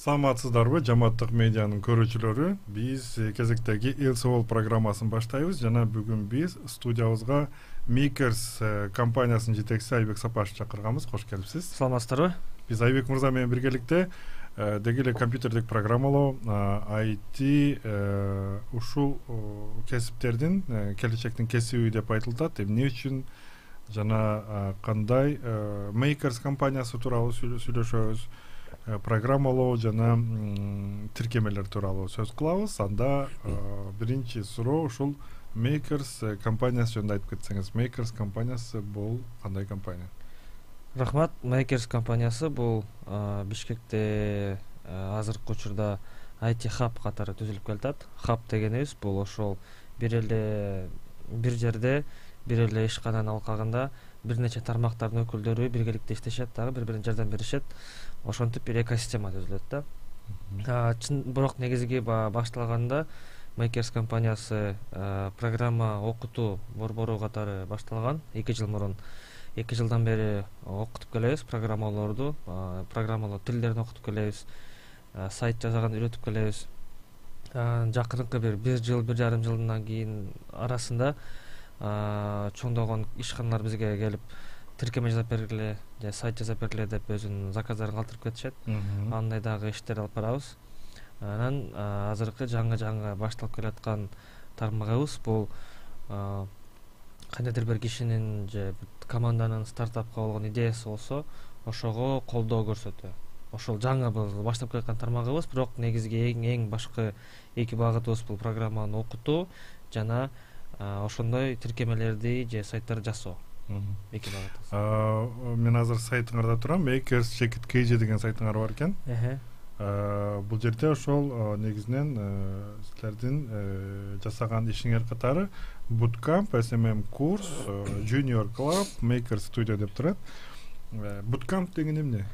Саламатсыздарбы, жамааттык медианын көрүүчүлөрү. Биз кезектеги Эл-Сабол программасын баштайбыз. Жана бүгүн биз студиябызга Makers компаниясынын жетекчиси Айбек Сапашевди чакырганбыз. Кош келипсиз. Саламатсыздарбы? Биз Айбек мырза менен биргеликте деги эле компьютердик программалоо, IT ушул кесиптердин келечектин кесиби деп айтылат. Эмне үчүн жана кандай Makers компаниясы тууралуу сүйлөшөбүз. Программалоо жана тиркемелер тууралуу сөз кылабыз. Анда биринчи суроо ушул Makers компаниясы жөнүндө айтып кетсеңиз. Makers компаниясы бул кандай компания? Рахмат. Makers компаниясы бул Бишкекте азыркы учурда IT Hub катары түзүлүп келатат. Hub дегенибиз бул ошол бир жерде бир эле ишкананын алкагында бир нече тармактардын өкүлдөрү биргеликте иштешет, дагы бири-бирине жардам беришет. Ошентип бир экосистема түзүлөт да. Бирок негизги башталганда Makers компаниясы программа окутуу борбору катары башталган 2 жыл мурун. 2 жылдан бери окутуп келебиз программалоорду, программалоо тилдерин окутуп келебиз, сайт жасаганды үйрөтүп келебиз. Жакыркы бир жыл, 1,5 жылдан кийин арасында чоңдогон ишканалар бизге келип тиркеме жасап бергиле же сайт жасап бергиле деп өзүнүн заказдарын калтырып кетишет. Андай дагы иштер алып барабыз. Анан азыркы жаңы башталып келаткан тармагыбыз бул кандайдыр бир кишинин же команданын стартапка болгон идеясы болсо, ошого колдоо көрсөтүү. Ошол жаңы баштап келаткан тармагыбыз, бирок негизги эң башкы эки багытыбыз бул программаны окутуу жана ошондой тиркемелерди же сайттарды жасоо. Эки багытыбыз. Мен азыр сайтыңарда турам. Makers KJ деген сайтыңар бар экен. Бул жерде ошол негизинен силердин жасаган ишиңер катары Bootcamp, SMM курс, Junior Club, Maker Studio деп турат. Bootcamp деген эмне?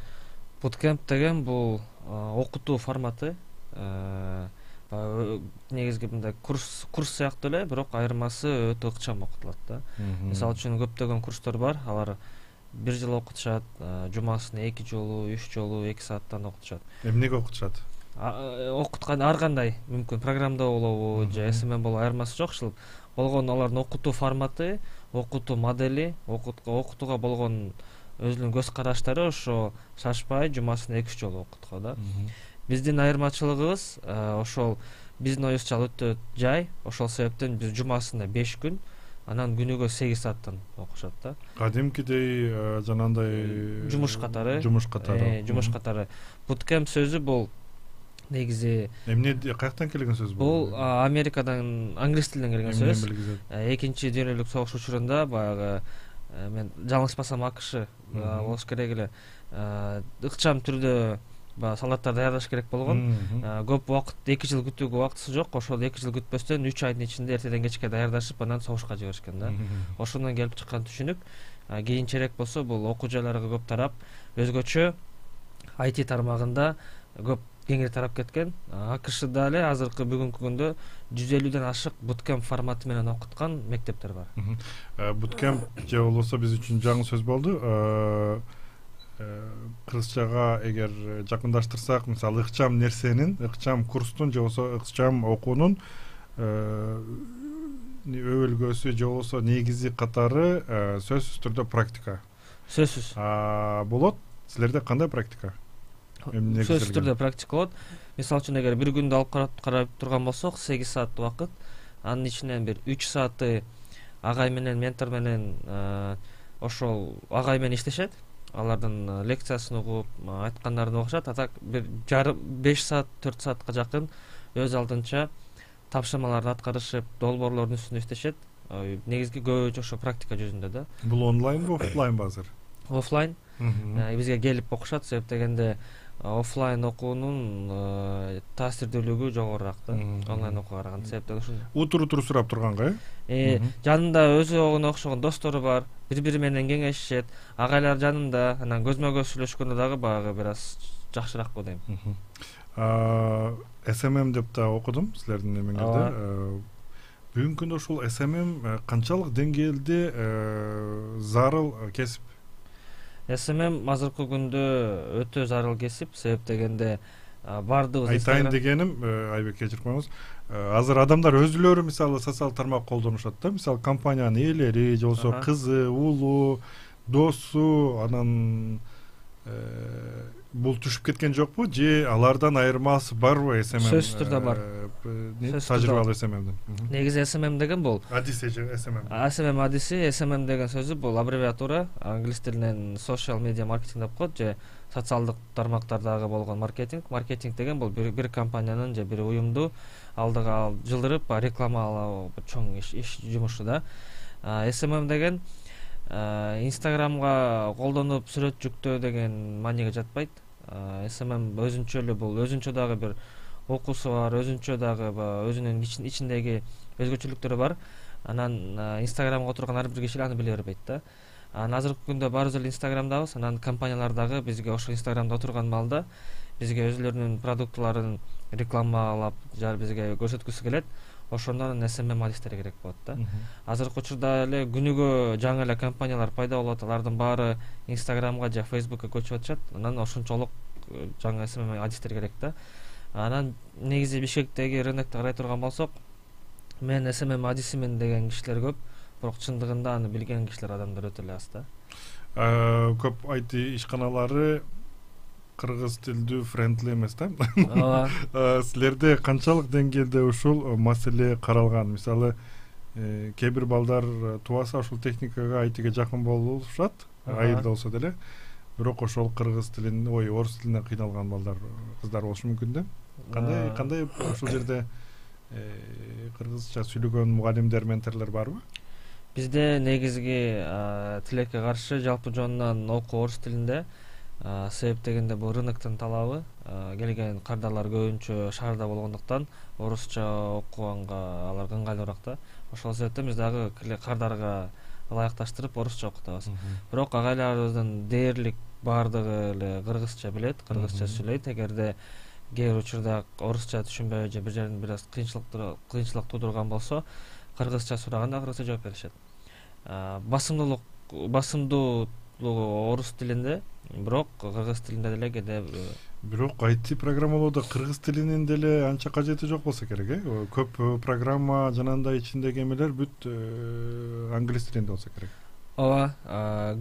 Bootcamp деген бул окутуу форматы. Негизги мындай курс сыяктуу эле, бирок айырмасы өтө ыкчам окутулат да. Мисалы үчүн көптөгөн курстор бар, алар 1 жыл окутушат, жумасына 2 жолу, 3 жолу 2 сааттан окутушат. Эмнеге окутушат? Окуткан ар кандай, мүмкүн программда болобу, же SMM болобу, айырмасы жок. Ушул болгон алардын окутуу форматы, окутуу модели, окутууга болгон өзүнүн көз караштары ошо шашпай жумасына 2 жолу окутуу да. Биздин айырмачылыгыбыз ошол биздин оюбузча өтө жай. Ошол себептен биз жумасына 5 күн, анан күнүгө 8 сааттан окушат да. Кадимкидей жанандай жумуш катары. Жумуш катары. Bootcamp сөзү бул негизи эмне, каяктан келген сөз бул? Бул Америкадан, англис тилинен келген сөз. Экинчи дүйнөлүк согуш учурунда баягы мен жаңылышпасам АКШ болуш керек эле, ыкчам түрдө солдаттар даярдаш керек болгон. Көп убакыт 2 жыл күтүүгө убактысы жок. Ошол 2 жыл күтпөстөн 3 айдын ичинде эртеден кечке даярдашып, анан согушка жиберишкен да. Ошондон келип чыккан түшүнүк. Кийинчерээк болсо бул окуу жайларга көп тарап, өзгөчө IT тармагында көп кеңири тарап кеткен. АКШда эле азыркы бүгүнкү күндө 150ден ашык Bootcamp форматы менен окуткан мектептер бар. Bootcamp же болбосо биз үчүн жаңы сөз болду. Кыргызчага эгер жакындаштырсак, мисалы ыкчам нерсенин, ыкчам курстун же болбосо ыкчам окуунун өбөлгөсү же болбосо негизи катары сөзсүз түрдө практика. Сөзсүз. Болот. Силерде кандай практика? Сөзсүз түрдө практика болот. Мисалы үчүн эгер бир күндө алып карап турган болсок, 8 саат убакыт, анын ичинен бир 3 сааты агай менен, ментор менен ошол агай менен иштешет. Алардын лекциясын угуп, айткандарын окушат. Так бир 5 саат, 4 саатка жакын өз алдынча тапшырмаларды аткарышып, долбоорлордун үстүндө иштешет. Негизги көбүнчө ошо практика жүзүндө да. Бул онлайнбы, офлайнбы азыр? Офлайн. Бизге келип окушат, себеп дегенде офлайн окуунун таасирдүүлүгү жогорураак да, онлайн окууга караганда. Себеп ушундай. Утур сурап турганга, жанында өзү огуна окшогон достору бар, бири-бири менен кеңешишет, агайлар жанында, анан көзмө-көз сүйлөшкөндө дагы баягы бир аз жакшыраак го дейм. SMM деп да окудум силердин эмеңерде. Бүгүнкү күндө ушул SMM канчалык деңгээлде зарыл кесип? SMM азыркы күндө өтө зарыл кесип, себеп дегенде бардыбыз. Айтайын дегеним, Айбек кечирип коюңуз, азыр адамдар өзүлөрү мисалы социалдык тармак колдонушат да, мисалы компаниянын ээлери же болбосо кызы, уулу, досу, анан бул түшүп кеткен жокпу же алардан айырмасы барбы СММ? Сөзсүз түрдө бар. Тажрыйбалуу СММдин. Негизи СММ деген бул Адиси же СММ. СММ адиси, СММ деген сөзү бул аббревиатура, англис тилинен social media marketing деп коет, же социалдык тармактардагы болгон маркетинг. Маркетинг деген бул бир компаниянын же бир уюмду алдыга жылдырып рекламалоо чоң иш жумушу да. СММ деген Инстаграмга колдонуп сүрөт жүктөө деген мааниге жатпайт. СММ өзүнчө эле бул өзүнчө дагы бир окуусу бар, өзүнчө дагы өзүнүн ичиндеги өзгөчөлүктөрү бар. Анан Инстаграмга отурган ар бир киши аны биле бербейт да. Анан азыркы күндө баарыбыз эле Инстаграмдабыз. Анан компаниялар дагы бизге ошо Инстаграмда отурган маалда бизге өзүлөрүнүн продуктларын рекламалап бизге көрсөткүсү келет. Ошондон СММ адистери керек болот да. Азыркы учурда эле күнүгө жаңы эле компаниялар пайда болот. Алардын баары Инстаграмга же Фейсбукка көчүп атышат. Анан ошончолук жаңы СММ адистер керек да. Анан негизи Бишкектеги рынокто карай турган болсок, мен СММ адисимин деген кишилер көп, бирок чындыгында аны билген кишилер адамдар өтө эле аз да. Көп IT ишканалары кыргыз тилдүү friendly эмес да. Силерде канчалык деңгээлде ушул маселе каралган? Мисалы, кээ бир балдар тубаса ушул техникага, ITге жакын болушат, айылда болсо деле. Бирок ошол кыргыз тилин, орус тилине кыйналган балдар, кыздар болушу мүмкүн да. Кандай ушул жерде кыргызча сүйлөгөн мугалимдер, ментерлер барбы? Бизде негизги тилекке каршы жалпы жонунан окуу орус тилинде. Себеп дегенде бул рыноктун талабы. Келген кардарлар көбүнчө шаарда болгондуктан орусча окуганга аларга ыңгайлуураак да. Ошол себептен биз дагы кардарга ылайыкташтырып орусча окутабыз. Бирок агайларыбыздын дээрлик баардыгы эле кыргызча билет, кыргызча сүйлөйт. Эгерде кээ бир учурда орусча түшүнбөй же бир жерден бир аз кыйынчылык туудурган болсо, кыргызча сураганда кыргызча жооп беришет. Басымдуулугу орус тилинде, бирок кыргыз тилинде деле кээде. Бирок IT программалоодо кыргыз тилинин деле анча кажети жок болсо керек, Көп программа жанагындай ичиндеги эмелер бүт англис тилинде болсо керек. Ооба,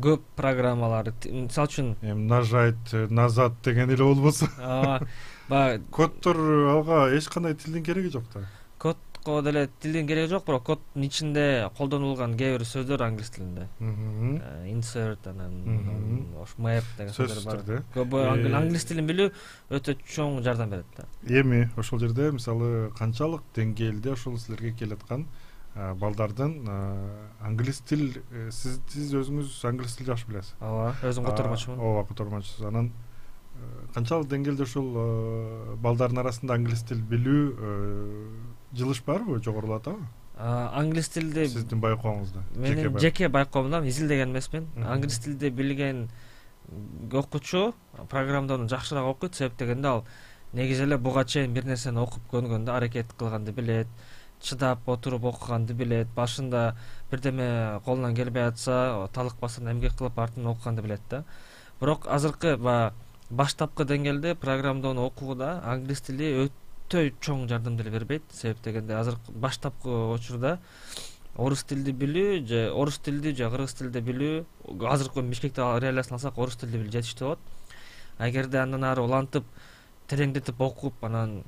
көп программалар, мисалы үчүн нажать, назад деген эле болбосо. Ооба. Коддор алга эч кандай тилдин кереги жок да. Кодко деле тилдин кереги жок, бирок коддун ичинде колдонулган кээ бир сөздөр англис тилинде. Insert, анан map деген сөздөр бар. Англис тилин билүү өтө чоң жардам берет да. Эми ошол жерде мисалы канчалык деңгээлде ошол силерге келаткан балдардын англис тил, сиз өзүңүз англис тил жакшы билесиз. Ооба, өзүм котормочумун. Ооба, котормочусуз. Анан канчалык деңгээлде ушул балдардын арасында англис тил билүү жылыш барбы, жогорулап атабы? Англис тилди сиздин байкооңузда. Менин жеке байкоомдон изилдеген эмесмин. Англис тилди билген окуучу программаны жакшыраак окуйт, себеп дегенде ал негизи эле буга чейин бир нерсени окуп көнгөндө аракет кылганды билет, чыдап отуруп окуганды билет, башында бирдеме колунан келбей атса талыкпастан эмгек кылып артынан окуганды билет да. Бирок азыркы баштапкы деңгээлде программаны окууда англис тили өтө чоң жардам деле бербейт. Себеп дегенде азыркы баштапкы учурда орус тилди билүү же кыргыз тилди билүү, азыркы Бишкекте реалиясын алсак орус тилди билүү жетиштүү болот. Эгерде андан ары улантып тереңдетип окуп, анан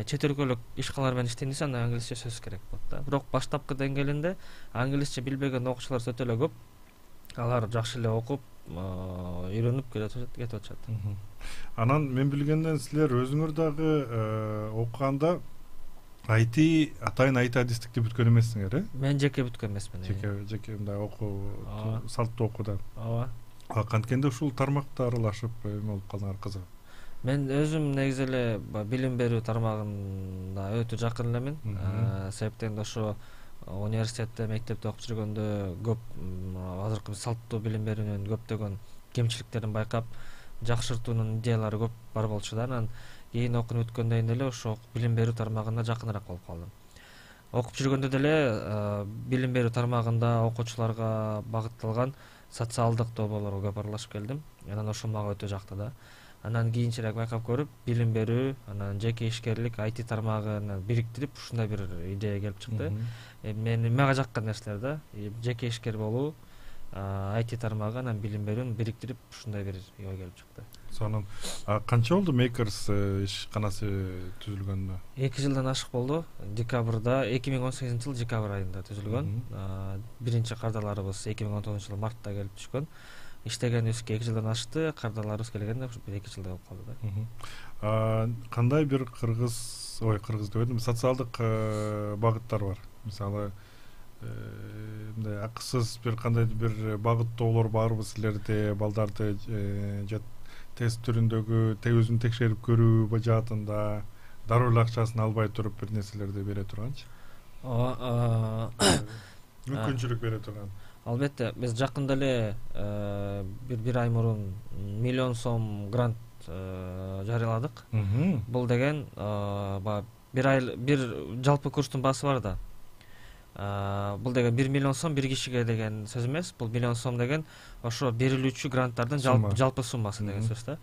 чет өлкөлүк ишканалар менен иштейм десе, анда англисче сөз керек болот да. Бирок баштапкы деңгээлинде англисче билбеген окуучулар өтө эле көп. Алар жакшы эле окуп, үйрөнүп кетип атышат. Анан мен билгенден силер өзүңөр дагы окуганда атайын IT адистикти бүткөн эмессиңер, Мен жеке бүткөн эмесмин. Жеке мындай окуу, салттуу окууда. Ооба. Канткенде ушул тармакта аралашып эме болуп калдыңар, кызык. Мен өзүм негизи эле билим берүү тармагында өтө жакын элемин. Себептен ошо университетте, мектепте окуп жүргөндө көп азыркы салттуу билим берүүнүн көптөгөн кемчиликтерин байкап, жакшыртуунун идеялары көп бар болчу да. Анан кийин окууну бүткөндөн эле ошо билим берүү тармагына жакыныраак болуп калдым. Окуп жүргөндө деле билим берүү тармагында окуучуларга багытталган социалдык долбоорлорго көп аралашып келдим. Анан ошол мага өтө жакты да. Анан кийинчерээк байкап көрүп, билим берүү, анан жеке ишкерлик, IT тармагын бириктирип, ушундай бир идея келип чыкты. Мага жаккан нерселер да. Жеке ишкер болуу, IT тармагы, анан билим берүүнү бириктирип, ушундай бир ой келип чыкты. Сонун. Канча болду Makers ишканасы түзүлгөнүнө? 2 жылдан ашык болду. Декабрда, 2018-жыл декабрь айында түзүлгөн. Биринчи кардаларыбыз 2019-жыл мартта келип түшкөн. Иштегенибизге 2 жылдан ашты, кардаларыбыз келгенде ушу 2 жылдай болуп калды да. Кандай бир кыргыз деп айдым, социалдык багыттар бар. Мисалы, мындай акысыз бир кандайдыр бир багыттоолор барбы силерде, балдарды тест түрүндөгү өзүн текшерип көрүү жаатында дароо эле акчасын албай туруп бир нерселерди бере турганчы? Мүмкүнчүлүк бере турган. Албетте, биз жакында эле бир ай мурун 1 миллион сом грант жарыяладык. Бул деген бир жалпы курстун баасы бар да. Бул деген 1 миллион сом бир кишиге деген сөз эмес. Бул 1 миллион сом деген ошо берилүүчү гранттардын жалпы суммасы деген сөз да.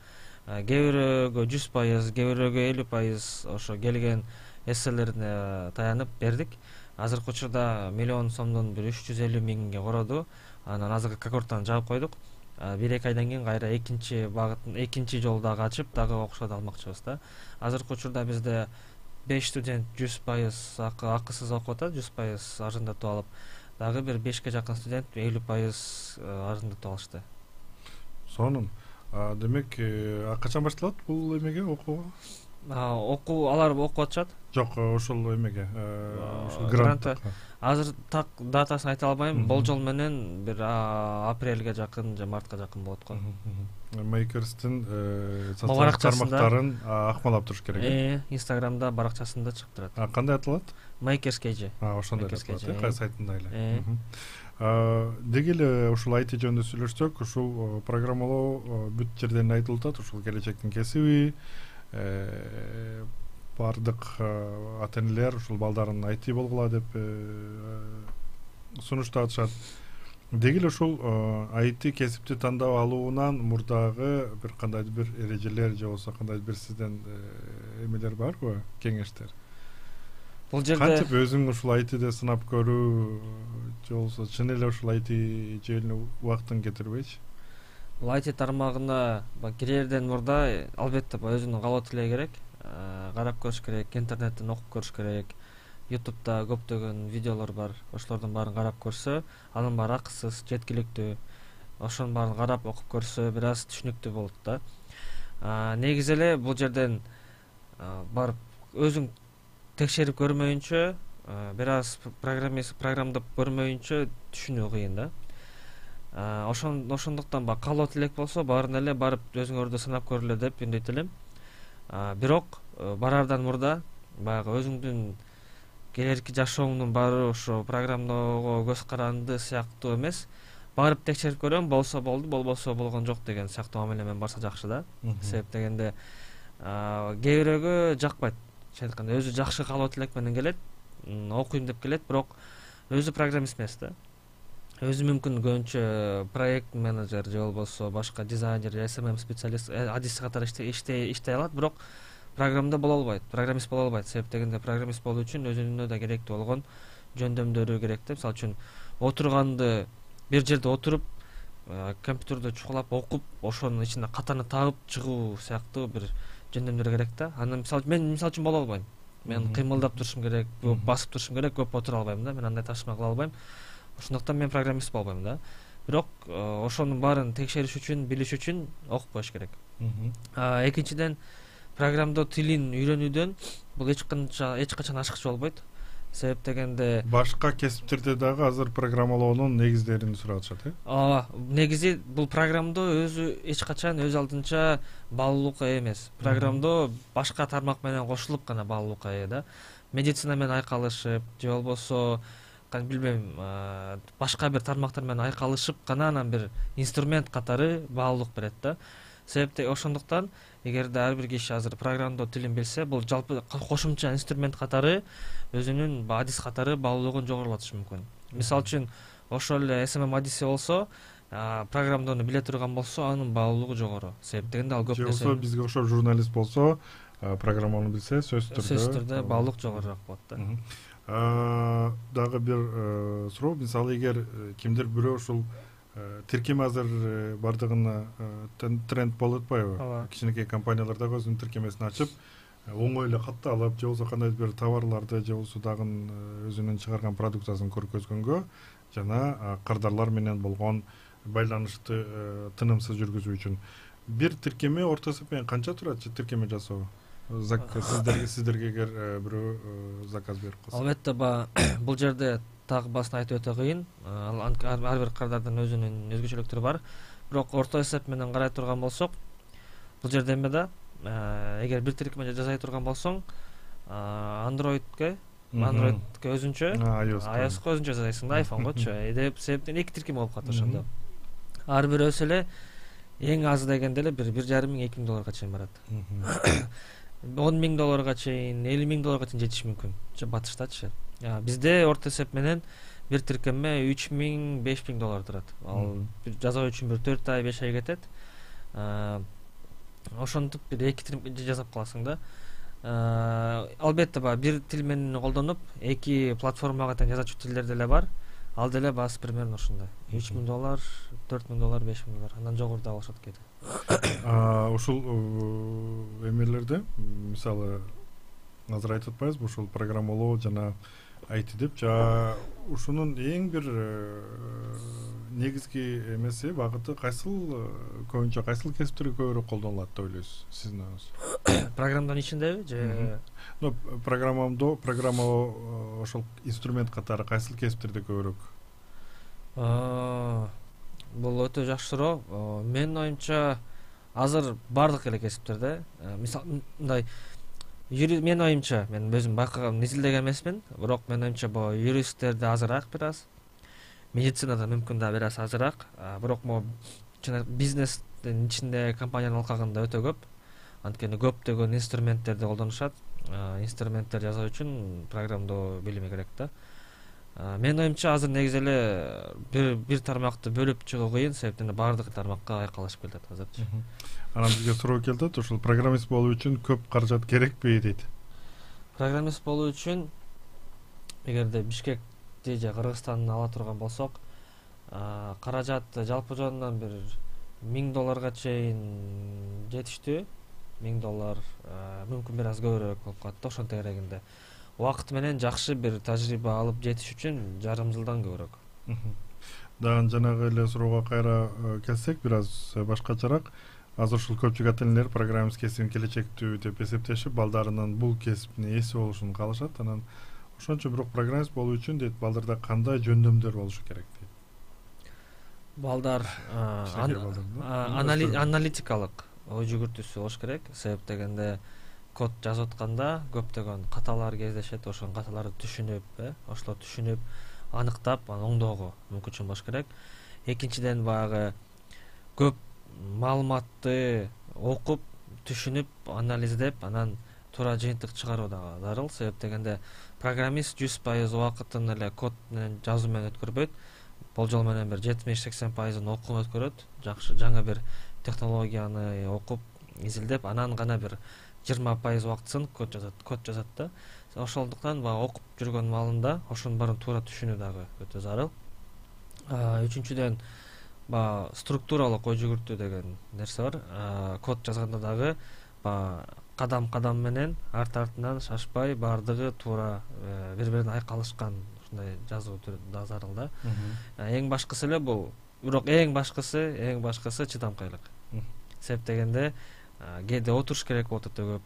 Кээ бирөөгө 100%, кээ бирөөгө 50% ошо келген эсселерине таянып бердик. Азыркы учурда 1 миллион сомдон бир 350 миңге короду. Анан азыркы когорттан жаап койдук. 1-2 айдан кийин кайра экинчи багытын, экинчи жолду дагы ачып, дагы окушат алмакчыбыз да. Азыркы учурда бизде 5 студент 100% акысыз окуп атат, 100% арзандатып алып, дагы бир 5ке жакын студент 50% арзандатып алышты. Сонун. Демек, качан башталат бул эмеге, окууга? Алар окуп атышат. Жок, ошол эмеге, ошол грантта. Азыр так датасын айта албайм. Болжол менен бир апрелге жакын же мартка жакын болот го. Makers'тын социалдык тармактарын акмалап туруш керек. Инстаграмда баракчасында чыгып турат. Кандай аталат? Makers KG. Ошондой аталат, кай сайтында эле. Деги эле ушул IT жөнүндө сүйлөшсөк, ушул программалоо бүт жерден айтылып атат, ушул келечектин кесиби. Бардык ата-энелер ушул балдарын IT болгула деп сунушташат. Деги эле ушул IT кесипти тандап алуунан мурдагы бир кандайдыр бир эрежелер же болбосо кандайдыр бир сизден эмелер барбы, кеңештер? Бул жерде кантип өзүң ушул ITде сынап көрүү же болбосо чын эле ушул IT желине убактын кетирбейчи? Бул IT тармагына кирерден мурда албетте өзүнүн каалоо тилеги керек. Карап көрүш керек, интернеттен окуп көрүш керек. YouTube'да көптөгөн видеолор бар. Ошолордун баарын карап көрсө, анын баары акысыз, жеткиликтүү. Ошонун баарын карап окуп көрсө, бир аз түшүнүктүү болот да. Негизи эле бул жерден барып өзүң текшерип көрмөйүнчө, бир аз программдап көрмөйүнчө түшүнүү кыйын да. Ошондуктан каалоо тилек болсо, баарын эле барып өзүңөрдү сынап көрүлө деп үндөйт элем. Бирок барардан мурда баягы өзүңдүн келерки жашооңдун баары ошо программалоого көз каранды сыяктуу эмес. Барып текшерип көрөм, болсо болду, болбосо болгон жок деген сыяктуу мамиле менен барса жакшы да. Себеп дегенде кээ бирөөгө жакпайт. Чындыкында өзү жакшы каалоо тилек менен келет, окуйм деп келет, бирок өзү программист эмес да. Өзү мүмкүн көбүнчө проект менеджер же болбосо башка дизайнер, SMM специалист, адис катары иштей алат, бирок программда боло албайт, программист боло албайт. Себеп дегенде программист болуу үчүн өзүнө да керектүү болгон жөндөмдөрү керек да. Мисалы үчүн отурганды бир жерде отуруп, компьютерде чукулап окуп, ошонун ичине катаны табып чыгуу сыяктуу бир жөндөмдөр керек да. Аны мен мисалы үчүн боло албайм. Мен кыймылдап турушум керек, басып турушум керек, көп отура албайм да. Мен андай ташыма кыла албайм. Ошондуктан мен программист болбойм да. Бирок ошонун баарын текшериш үчүн, билиш үчүн окуп коюш керек. Экинчиден, программдоо тилин үйрөнүүдөн бул эч качан ашыкчы болбойт. Себеп дегенде башка кесиптерде дагы азыр программалоонун негиздерин сурашат, негизи бул программдоо өзү эч качан өз алдынча баалуулукка ээ эмес. Программдоо башка тармак менен кошулуп гана баалуулукка ээ да. Медицина менен айкалышып, же болбосо билбейм, башка бир тармактар менен айкалышып гана анан бир инструмент катары баалуулук берет да. Себеп ошондуктан эгерде ар бир киши азыр программдоо тилин билсе, бул жалпы кошумча инструмент катары өзүнүн адис катары баалуулугун жогорулатышы мүмкүн. Мисалы үчүн ошол эле SMM адиси болсо, программдоону биле турган болсо анын баалуулугу жогору. Себеп дегенде ал көп же болбосо бизге окшоп журналист болсо программаны билсе сөзсүз түрдө баалуулук жогорураак болот да. Дагы бир суроо, мисалы эгер кимдир бирөө ушул тиркеме азыр бардыгына тренд болуп атпайбы? Кичинекей компаниялар дагы өзүнүн тиркемесин ачып, оңой эле катты алып, же болбосо кандайдыр бир товарларды, же болбосо дагы өзүнүн чыгарган продукциясын көргөзгөнгө жана кардарлар менен болгон байланышты тынымсыз жүргүзүү үчүн бир тиркеме орто эсепенен канча турат? Тиркеме жасоо сиздерге эгер бирөө заказ берип калса? Албетте бул жерде так басын айтып өтө кыйын. Ар бир кардардын өзүнүн өзгөчөлүктөрү бар. Бирок орто эсеп менен карай турган болсок, бул жерде эме да, эгер бир тиркеме жасай турган болсоң, Android'ке өзүнчө, iOS'ка өзүнчө жасайсың да, iPhone'гочу. Себептен эки тиркеме болуп калат ошондо. Ар бирөөсү эле эң аз дегенде эле $1,5 миң $2 миңга чейин барат. $10 миңга чейин, $50 миңга чейин жетиши мүмкүн. Батыштачы. Бизде орто эсеп менен бир тиркеме $3 миң $5 миң турат. Ал жасоо үчүн бир 4 ай 5 ай кетет. Ошентип бир эки тиркеме жасап каласың да. Албетте бир тил менен колдонуп, эки платформага тең жазачу тилдер деле бар. Ал деле баасы примерно ошондой. $3 миң, $4 миң, $5 миң. Андан жогору да болушат кээде. Ушул эмелерде, мисалы, азыр айтып атпайбызбы, ушул программалоо жана IT деп, ушунун эң бир негизги эмеси, багыты көбүнчө кайсыл кесиптерге көбүрөөк колдонулат деп ойлойсуз, сиздин оюңуз? Программанын ичиндеби же программалоо ошол инструмент катары кайсыл кесиптерде көбүрөөк? Бул өтө жакшы суроо. Менин оюмча азыр бардык эле кесиптерде, мисалы мындай менин оюмча, мен өзүм байкаган изилдеген эмесмин, бирок менин оюмча бул юристтерде азыраак бир аз, медицинада мүмкүн да бир аз азыраак, бирок бизнестин ичинде компаниянын алкагында өтө көп. Анткени көптөгөн инструменттерди колдонушат. Инструменттер жасоо үчүн программдоо билими керек да. Менин оюмча азыр негизи эле бир тармакты бөлүп чыгуу кыйын, себептен бардык тармакка айкалышып келатат азырчы. Анан бизге суроо келди, ушул программист болуу үчүн көп каражат керекпи дейт. Программист болуу үчүн эгерде Бишкекти же Кыргызстанды ала турган болсок, каражат жалпы жонунан бир $1000 чейин жетиштүү. $1000 мүмкүн бир аз көбүрөөк болуп калат да ошон тегерегинде. Убакыт менен жакшы бир тажрыйба алып жетиш үчүн жарым жылдан көбүрөөк. Дагы жанагы эле суроого кайра келсек, бир аз башкачараак, азыр ушул көпчүлүк ата-энелер программист кесибин келечектүү деп эсептешип, балдарынын бул кесиптин ээси болушун каалашат. Анан ошон үчүн бирок программист болуу үчүн дейт, балдарда кандай жөндөмдөр болушу керек дейт. Балдар аналитикалык ой жүгүртүүсү болуш керек. Себеп дегенде код жазып атканда көптөгөн каталар кездешет, ошол каталарды түшүнүп, аныктап, анан оңдоого мүмкүнчүлүк болуш керек. Экинчиден баягы көп маалыматты окуп, түшүнүп, анализдеп, анан туура жыйынтык чыгаруу да зарыл. Себеп дегенде программист 100% убакытын эле код менен жазуу менен өткөрбөйт. Болжол менен бир 70-80% окууну өткөрөт. Жакшы жаңы бир технологияны окуп, изилдеп, анан гана бир 20% убактысын код жазат да. Ошондуктан окуп жүргөн маалында ошонун баарын туура түшүнүү дагы өтө зарыл. Үчүнчүдөн структуралык ой жүгүртүү деген нерсе бар. Код жазганда дагы кадам менен арт-артынан шашпай, бардыгы туура бири-бирине айкалышкан ушундай жазуу да зарыл да. Эң башкысы эле бул, бирок эң башкысы чыдамкайлык. Себеп дегенде кээде отуруш керек болот өтө көп.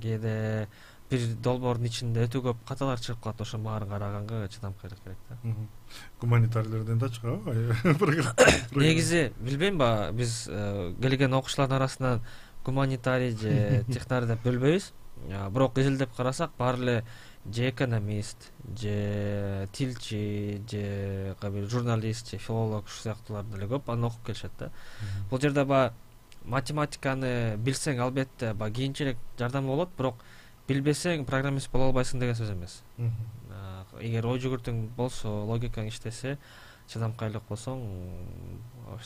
Кээде бир долбоордун ичинде өтө көп каталар чыгып калат, ошонун баарын караганга чыдамкайлык керек да. Гуманитарийлерден да чыгабы? Негизи билбейм, биз келген окуучулардын арасынан гуманитарий же технарий деп бөлбөйбүз. Бирок изилдеп карасак, баары эле же экономист, же тилчи, же журналист, же филолог ушул сыяктуулар деле көп аны окуп келишет да. Бул жерде математиканы билсең албетте кийинчерээк жардам болот, бирок билбесең программист боло албайсың деген сөз эмес. Эгер ой жүгүртүүң болсо, логикаң иштесе, чыдамкайлык болсоң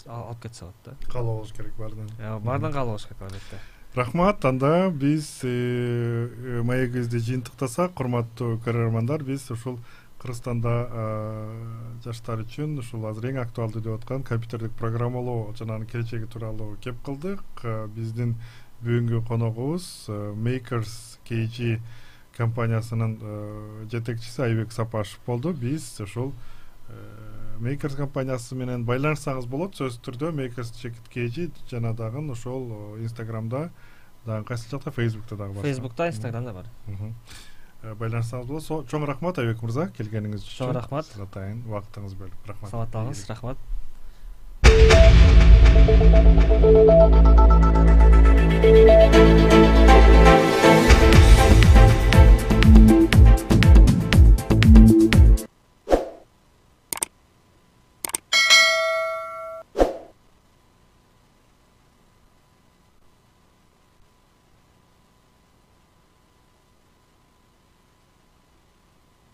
алып кетсе болот да. Калып алыш керек баардан. Баардан калып алыш керек албетте. Рахмат. Анда биз маегибизди жыйынтыктасак, курматтуу көрөрмандар, биз ушул Кыргызстанда жаштар үчүн ушул азыр эң актуалдуу деп аткан компьютердик программалоо жана анын келечеги тууралуу кеп кылдык. Биздин бүгүнкү коногубуз Makers KG компаниясынын жетекчиси Айбек Сапашев болду. Биз ушул Makers компаниясы менен байланышсаңыз болот, сөзсүз түрдө Makers KG жана дагы ошол Инстаграмда, дагы кайсы жакта, Фейсбукта дагы бар. Фейсбукта, Инстаграмда бар. Байланышсаңыз болот. Чоң рахмат Айбек мырза, келгениңиз үчүн. Чоң рахмат. Атайын убактыңыз бөлүп. Рахмат. Саламатыңыз, рахмат.